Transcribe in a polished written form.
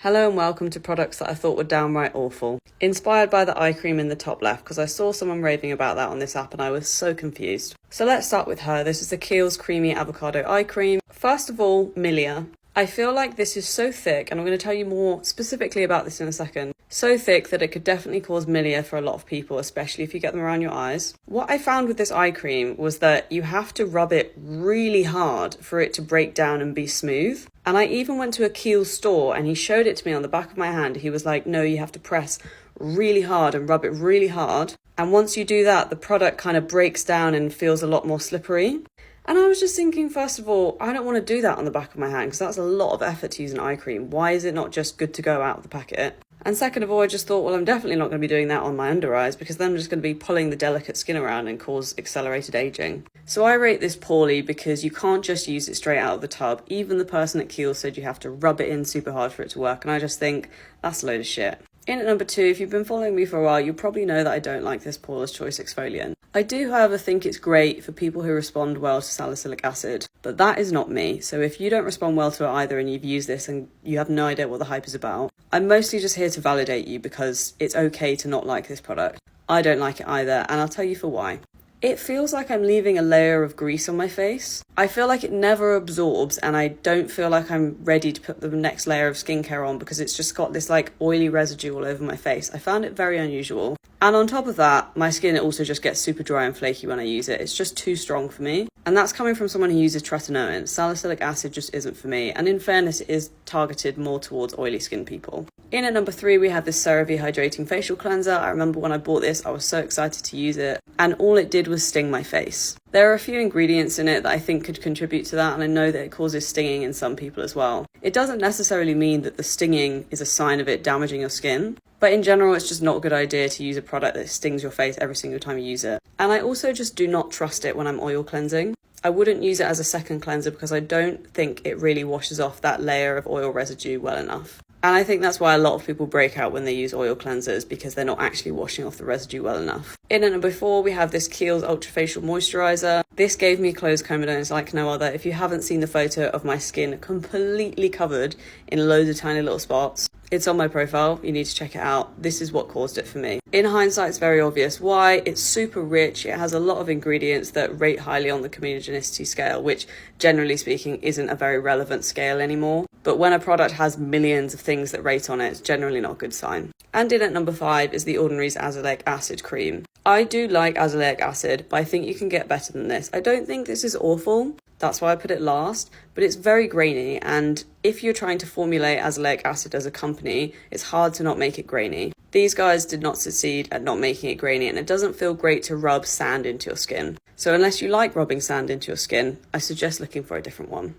Hello and welcome to products that I thought were downright awful. Inspired by the eye cream in the top left because I saw someone raving about that on this app and I was so confused. So let's start with her. This is the Kiehl's Creamy Avocado Eye Cream. First of all, Milia. I feel like this is so thick, and I'm going to tell you more specifically about this in a second. So thick that it could definitely cause milia for a lot of people, especially if you get them around your eyes. What I found with this eye cream was that you have to rub it really hard for it to break down and be smooth. And I even went to a Kiehl's store and he showed it to me on the back of my hand. He was like, no, you have to press really hard and rub it really hard. And once you do that, the product kind of breaks down and feels a lot more slippery. And I was just thinking, first of all, I don't want to do that on the back of my hand because that's a lot of effort to use an eye cream. Why is it not just good to go out of the packet? And second of all, I just thought, well, I'm definitely not going to be doing that on my under eyes because then I'm just going to be pulling the delicate skin around and cause accelerated aging. So I rate this poorly because you can't just use it straight out of the tub. Even the person at Kiehl said you have to rub it in super hard for it to work. And I just think that's a load of shit. In at number 2, if you've been following me for a while, you'll probably know that I don't like this Paula's Choice exfoliant. I do, however, think it's great for people who respond well to salicylic acid, but that is not me. So if you don't respond well to it either and you've used this and you have no idea what the hype is about, I'm mostly just here to validate you because it's okay to not like this product. I don't like it either, and I'll tell you for why. It feels like I'm leaving a layer of grease on my face. I feel like it never absorbs and I don't feel like I'm ready to put the next layer of skincare on because it's just got this like oily residue all over my face. I found it very unusual. And on top of that, my skin also just gets super dry and flaky when I use it. It's just too strong for me. And that's coming from someone who uses tretinoin. Salicylic acid just isn't for me. And in fairness, it is targeted more towards oily skin people. In at number 3, we have this CeraVe Hydrating Facial Cleanser. I remember when I bought this, I was so excited to use it. And all it did was sting my face. There are a few ingredients in it that I think could contribute to that, and I know that it causes stinging in some people as well. It doesn't necessarily mean that the stinging is a sign of it damaging your skin, but in general, it's just not a good idea to use a product that stings your face every single time you use it. And I also just do not trust it when I'm oil cleansing. I wouldn't use it as a second cleanser because I don't think it really washes off that layer of oil residue well enough. And I think that's why a lot of people break out when they use oil cleansers because they're not actually washing off the residue well enough. In at number 4, we have this Kiehl's Ultra Facial Moisturiser. This gave me closed comedones like no other. If you haven't seen the photo of my skin completely covered in loads of tiny little spots, it's on my profile. You need to check it out. This is what caused it for me. In hindsight, it's very obvious why. It's super rich. It has a lot of ingredients that rate highly on the comedogenic scale, which generally speaking isn't a very relevant scale anymore. But when a product has millions of things that rate on it, it's generally not a good sign. And in at number 5 is the Ordinary's Azelaic Acid Cream. I do like azelaic acid, but I think you can get better than this. I don't think this is awful. That's why I put it last, but it's very grainy, and if you're trying to formulate azelaic acid as a company, it's hard to not make it grainy. These guys did not succeed at not making it grainy, and it doesn't feel great to rub sand into your skin. So unless you like rubbing sand into your skin, I suggest looking for a different one.